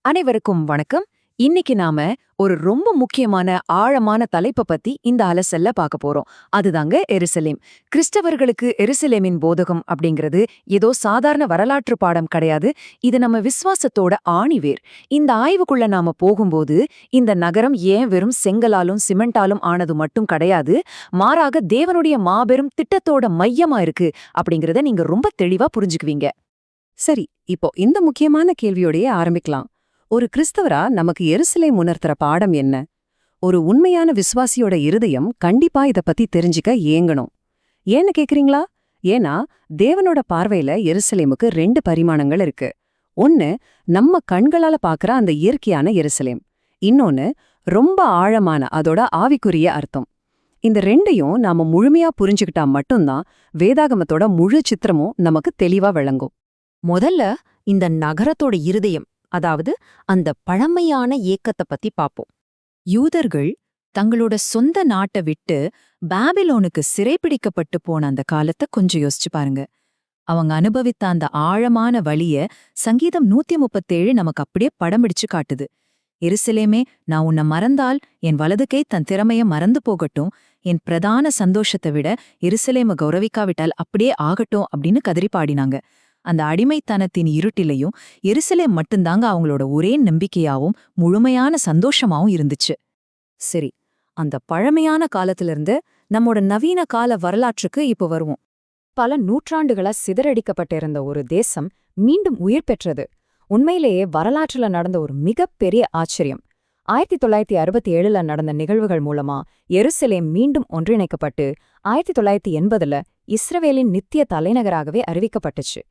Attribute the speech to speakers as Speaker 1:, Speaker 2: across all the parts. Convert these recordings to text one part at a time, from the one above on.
Speaker 1: அனைவருக்கும் வணக்கம். இன்னைக்கு நாம ஒரு ரொம்ப முக்கியமான ஆழமான தலைப்ப பத்தி இந்த அலசல்ல பார்க்க போறோம். அதுதாங்க எருசலேம். கிறிஸ்தவர்களுக்கு எருசலேமின் போதகம் அப்படிங்கிறது ஏதோ சாதாரண வரலாற்று பாடம் கிடையாது. இது நம்ம விசுவாசத்தோட ஆணிவேர். இந்த ஆய்வுக்குள்ள நாம போகும்போது இந்த நகரம் ஏன் வெறும் செங்கலாலும் சிமெண்டாலும் ஆனது மட்டும் கிடையாது, மாறாக தேவனுடைய மாபெரும் திட்டத்தோட மையமா இருக்கு அப்படிங்கறத நீங்க ரொம்ப தெளிவா புரிஞ்சுக்குவீங்க.
Speaker 2: சரி, இப்போ இந்த முக்கியமான கேள்வியோடயே ஆரம்பிக்கலாம். ஒரு கிறிஸ்தவரா நமக்கு எருசலேம் உணர்த்துற பாடம் என்ன? ஒரு உண்மையான விசுவாசியோட இருதயம் கண்டிப்பா இத பத்தி தெரிஞ்சுக்க ஏங்கணும். ஏன்னு கேக்குறீங்களா? ஏன்னா தேவனோட பார்வையில எருசலேமுக்கு 2 பரிமாணங்கள் இருக்கு. ஒன்னு நம்ம கண்களால பாக்குற அந்த இயற்கையான எருசலேம். இன்னொன்னு ரொம்ப ஆழமான அதோட ஆவிக்குரிய அர்த்தம். இந்த 2யும் நாம முழுமையா புரிஞ்சுக்கிட்டா மட்டும்தான் வேதாகமத்தோட முழு சித்திரமும் நமக்கு தெளிவா விளங்கும்.
Speaker 1: முதல்ல இந்த நகரத்தோட இருதயம், அதாவது அந்த பழமையான ஏக்கத்தை பத்தி பாப்போம். யூதர்கள் தங்களோட சொந்த நாட்டை விட்டு பாபிலோனுக்கு சிறைப்பிடிக்கப்பட்டு போன அந்த காலத்தை கொஞ்சம் யோசிச்சு பாருங்க. அவங்க அனுபவித்த அந்த ஆழமான வலிய சங்கீதம் 137 நமக்கு அப்படியே படம்பிடிச்சு காட்டுது. எருசலேமே, நான் உன்னை மறந்தால் என் வலது கை தன் திறமைய மறந்து போகட்டும், என் பிரதான சந்தோஷத்தை விட எருசலேம கௌரவிக்காவிட்டால் அப்படியே ஆகட்டும் அப்படின்னு கதறி பாடினாங்க. அந்த அடிமைத்தனத்தின் இருட்டிலையும் எருசலேம் மட்டும்தாங்க அவங்களோட ஒரே நம்பிக்கையாவும் முழுமையான சந்தோஷமாவும் இருந்துச்சு. சரி, அந்த பழமையான காலத்திலிருந்து நம்மோட நவீன கால வரலாற்றுக்கு இப்போ வருவோம். பல நூற்றாண்டுகளா சிதறடிக்கப்பட்டிருந்த ஒரு தேசம் மீண்டும் உயிர் பெற்றது. உண்மையிலேயே வரலாற்றுல நடந்த ஒரு மிகப்பெரிய ஆச்சரியம். 1967ல நடந்த நிகழ்வுகள் மூலமா எருசலேம் மீண்டும் ஒன்றிணைக்கப்பட்டு 1980ல இஸ்ரவேலின் நித்திய தலைநகராகவே அறிவிக்கப்பட்டுச்சு.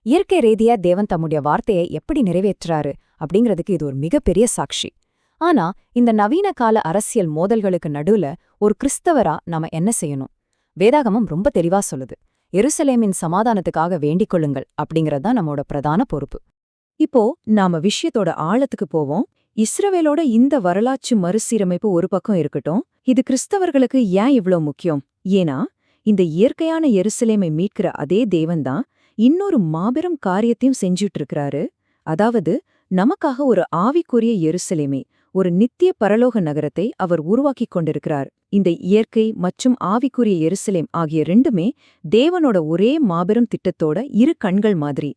Speaker 1: இயற்கை ரீதியா தேவன் தம்முடைய வார்த்தையை எப்படி நிறைவேற்றாரு அப்படிங்கிறதுக்கு இது ஒரு மிகப்பெரிய சாட்சி. ஆனா இந்த நவீன கால அரசியல் மோதல்களுக்கு நடுவுல ஒரு கிறிஸ்தவரா நாம என்ன செய்யணும்? வேதாகமம் ரொம்ப தெளிவா சொல்லுது, எருசலேமின் சமாதானத்துக்காக வேண்டிக் கொள்ளுங்கள் அப்படிங்கறதுதான் நம்மோட பிரதான பொறுப்பு. இப்போ நாம விஷயத்தோட ஆழத்துக்கு போவோம். இஸ்ரவேலோட இந்த வரலாற்று மறுசீரமைப்பு ஒரு பக்கம் இருக்கட்டும், இது கிறிஸ்தவர்களுக்கு ஏன் இவ்ளோ முக்கியம்? ஏன்னா இந்த இயற்கையான எருசலேமை மீட்கிற அதே தேவன்தான் இன்னொரு மாபெரும் காரியத்தையும் செஞ்சுட்டு இருக்கிறாரு. அதாவது நமக்காக ஒரு ஆவிக்குரிய எருசலேமை, ஒரு நித்திய பரலோக நகரத்தை அவர் உருவாக்கிக் கொண்டிருக்கிறார். இந்த இயற்கை மற்றும் ஆவிக்குரிய எருசலேம் ஆகிய 2மே தேவனோட ஒரே மாபெரும் திட்டத்தோட இரு கண்கள் மாதிரி.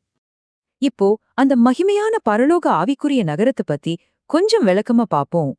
Speaker 1: இப்போ அந்த மகிமையான பரலோக ஆவிக்குரிய நகரத்தை பத்தி கொஞ்சம் விளக்கமா பாப்போம்.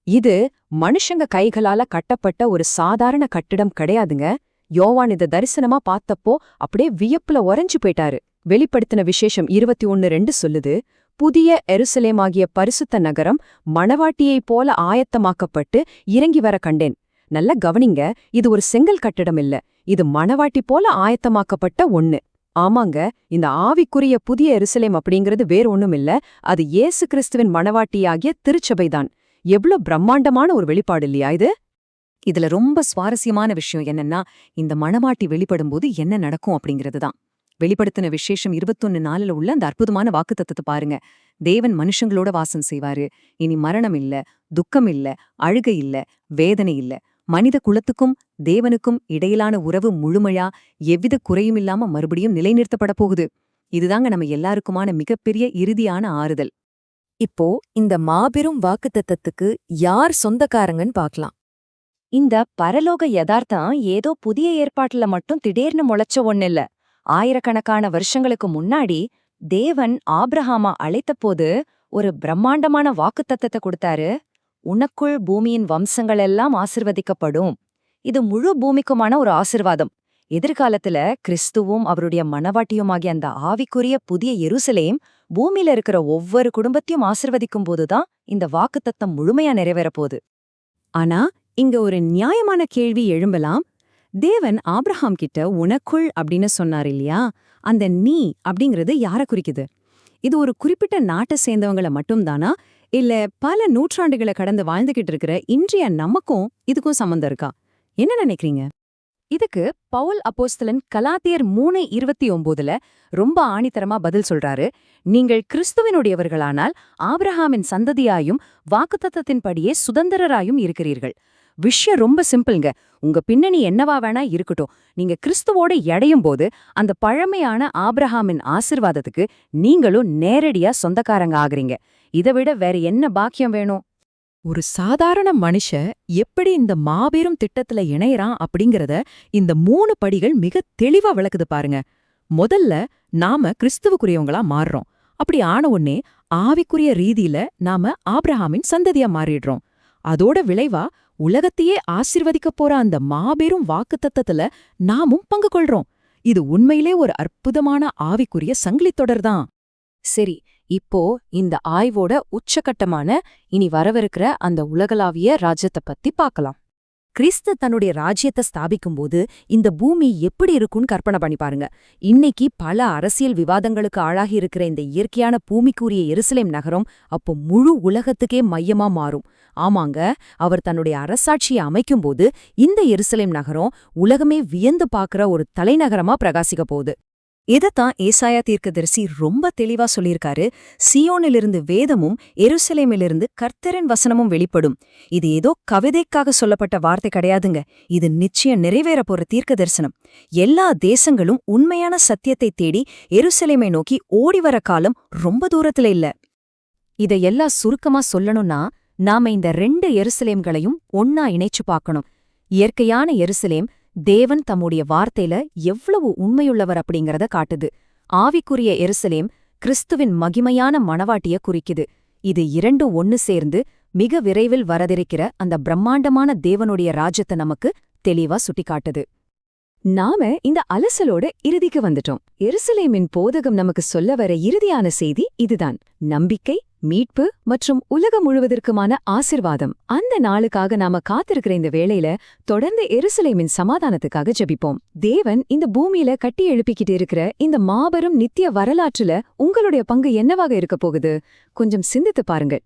Speaker 1: இது மனுஷங்க கைகளால கட்டப்பட்ட ஒரு சாதாரண கட்டிடம் கிடையாதுங்க. யோவான் இத தரிசனமா பார்த்தப்போ அப்படியே வியப்புல உறைஞ்சு போயிட்டாரு. வெளிப்படுத்தின விசேஷம் 21:2 சொல்லுது, புதிய எருசலேமாகிய பரிசுத்த நகரம் மணவாட்டியைப் போல ஆயத்தமாக்கப்பட்டு இறங்கி வர கண்டேன். நல்ல கவனிங்க, இது ஒரு செங்கல் கட்டிடம் இல்ல, இது மணவாட்டி போல ஆயத்தமாக்கப்பட்ட ஒண்ணு. ஆமாங்க, இந்த ஆவிக்குரிய புதிய எருசலேம் அப்படிங்கிறது வேற ஒண்ணும் இல்ல, அது இயேசு கிறிஸ்துவின் மணவாட்டியாகிய திருச்சபைதான். எவ்ளோ பிரம்மாண்டமான ஒரு வெளிப்பாடு இல்லையா இது? இதுல ரொம்ப சுவாரஸ்யமான விஷயம் என்னன்னா, இந்த மணவாட்டி வெளிப்படும்போது என்ன நடக்கும் அப்படிங்கிறதுதான். வெளிப்படுத்தின விசேஷம் 21:4 உள்ள அந்த அற்புதமான வாக்குத்தத்தத்தை பாருங்க. தேவன் மனுஷங்களோட வாசம் செய்வாரு. இனி மரணம் இல்ல, துக்கம் இல்ல, அழுகை இல்ல, வேதனை இல்ல. மனித குலத்துக்கும் தேவனுக்கும் இடையிலான உறவு முழுமையா எவ்வித குறையும் இல்லாம மறுபடியும் நிலைநிறுத்தப்பட போகுது. இதுதாங்க நம்ம எல்லாருக்குமான மிகப்பெரிய இறுதியான ஆறுதல். இப்போ இந்த மாபெரும் வாக்குத்தத்தத்துக்கு யார் சொந்தக்காரங்கன்னு பார்க்கலாம். இந்த பரலோக யதார்த்தம் ஏதோ புதிய ஏற்பாட்டுல மட்டும் திடீர்னு முளைச்ச ஒண்ணில்ல. ஆயிரக்கணக்கான வருஷங்களுக்கு முன்னாடி தேவன் ஆபிரஹாமா அழைத்தபோது ஒரு பிரம்மாண்டமான வாக்குத்தத்தத்தை கொடுத்தாரு. உனக்குள் பூமியின் வம்சங்கள் எல்லாம் ஆசிர்வதிக்கப்படும். இது முழு பூமிக்குமான ஒரு ஆசிர்வாதம். எதிர்காலத்துல கிறிஸ்துவும் அவருடைய மணவாட்டியுமாகிய அந்த ஆவிக்குரிய புதிய எருசலேம் பூமியில இருக்கிற ஒவ்வொரு குடும்பத்தையும் ஆசிர்வதிக்கும் போதுதான் இந்த வாக்குத்தத்தம் முழுமையா நிறைவேறப்போகுது. ஆனா இங்க ஒரு நியாயமான கேள்வி எழும்பலாம். தேவன் ஆபிரஹாம் கிட்ட உனக்குள் அப்படின்னு சொன்னார் இல்லையா? அந்த நீ அப்படிங்கிறது யார குறிக்குது? இது ஒரு குறிப்பிட்ட நாட்டை சேர்ந்தவங்கள மட்டும்தானா, இல்ல பல நூற்றாண்டுகளை கடந்து வாழ்ந்துகிட்டு இருக்கிற இன்றைய நமக்கும் இதுக்கும் சம்பந்தம் இருக்கா? என்ன நினைக்கிறீங்க? இதுக்கு பவுல் அப்போஸ்தலன் கலாத்தியர் 3:29 ரொம்ப ஆணித்தரமா பதில் சொல்றாரு. நீங்கள் கிறிஸ்துவினுடையவர்களானால் ஆபிரஹாமின் சந்ததியாயும் வாக்குத்தத்தத்தின்படியே சுதந்திரராயும் இருக்கிறீர்கள். விஷயம் ரொம்ப சிம்பிள்ங்க. உங்க பின்னணி என்னவா வேணா இருக்கட்டும், நீங்க கிறிஸ்துவோட இடையும் போது அந்த பழமையான ஆபிரஹாமின் ஆசிர்வாதத்துக்கு நீங்களும் நேரடியா சொந்தக்காரங்க ஆகுறீங்க.
Speaker 2: இதை விட வேற என்ன பாக்கியம் வேணும்?
Speaker 1: ஒரு சாதாரண மனுஷ எப்படி இந்த மாபெரும் திட்டத்துல இணையறான் அப்படிங்கறத இந்த 3 படிகள் மிக தெளிவா விளக்குது பாருங்க. முதல்ல நாம கிறிஸ்துவுக்குரியவங்களா மாறுறோம். அப்படி ஆன உடனே ஆவிக்குரிய ரீதியில நாம ஆபிரகாமின் சந்ததியா மாறிடுறோம். அதோட விளைவா உலகத்தையே ஆசீர்வதிக்கப் போற அந்த மாபெரும் வாக்குத்தத்தத்துல நாமும் பங்கு கொள்றோம். இது உண்மையிலே ஒரு அற்புதமான ஆவிக்குரிய சங்கிலித் தொடர்தான்.
Speaker 2: சரி, இப்போ இந்த ஆய்வோட உச்சகட்டமான இனி வரவிருக்கிற அந்த உலகளாவிய ராஜ்யத்தை பத்தி பார்க்கலாம்.
Speaker 1: கிறிஸ்து தன்னுடைய ராஜ்யத்தை ஸ்தாபிக்கும்போது இந்த பூமி எப்படி இருக்கும்னு கற்பனை பண்ணி பாருங்க. இன்னைக்கு பல அரசியல் விவாதங்களுக்கு ஆளாகி இருக்கிற இந்த இயற்கையான பூமிக்குரிய எருசலேம் நகரம் அப்போ முழு உலகத்துக்கே மையமா மாறும். ஆமாங்க, அவர் தன்னுடைய அரசாட்சியை அமைக்கும்போது இந்த எருசலேம் நகரம் உலகமே வியந்து பார்க்கிற ஒரு தலைநகரமா பிரகாசிக்க போகுது. இதத்தான் ஏசாயா தீர்க்கதரிசி ரொம்ப தெளிவா சொல்லியிருக்காரு. சியோனிலிருந்து வேதமும் எருசலேமிலிருந்து கர்த்தரின் வசனமும் வெளிப்படும். இது ஏதோ கவிதைக்காக சொல்லப்பட்ட வார்த்தை கிடையாதுங்க. இது நிச்சயம் நிறைவேற போற தீர்க்க தரிசனம். எல்லா தேசங்களும் உண்மையான சத்தியத்தை தேடி எருசலேமை நோக்கி ஓடிவர காலம் ரொம்ப தூரத்துல இல்ல.
Speaker 2: இதையெல்லாம் சுருக்கமா சொல்லணும்னா நாம இந்த 2 எருசலேம்களையும் ஒன்னா இணைச்சு பார்க்கணும். இயற்கையான எருசலேம் தேவன் தம்முடைய வார்த்தையில எவ்வளவு உண்மையுள்ளவர் அப்படிங்கறத காட்டுது. ஆவிக்குரிய எருசலேம் கிறிஸ்துவின் மகிமையான மணவாட்டிய குறிக்குது. இது 2 ஒன்னு சேர்ந்து மிக விரைவில் வரதிருக்கிற அந்த பிரம்மாண்டமான தேவனுடைய ராஜ்யத்தை நமக்கு தெளிவா சுட்டிக்காட்டுது.
Speaker 1: நாம இந்த அலசலோட இறுதிக்கு வந்துட்டோம். எருசலேமின் போதகம் நமக்கு சொல்ல வர இறுதியான செய்தி இதுதான்: நம்பிக்கை, மீட்பு மற்றும் உலகம் முழுவதற்குமான ஆசிர்வாதம். அந்த நாளுக்காக நாம காத்திருக்கிற இந்த வேளையில தொடர்ந்து எருசலேமின் சமாதானத்துக்காக ஜெபிப்போம். தேவன் இந்த பூமியில கட்டி எழுப்பிக்கிட்டு இருக்கிற இந்த மாபெரும் நித்திய வரலாற்றுல உங்களுடைய பங்கு என்னவாக இருக்க போகுது? கொஞ்சம் சிந்தித்து பாருங்கள்.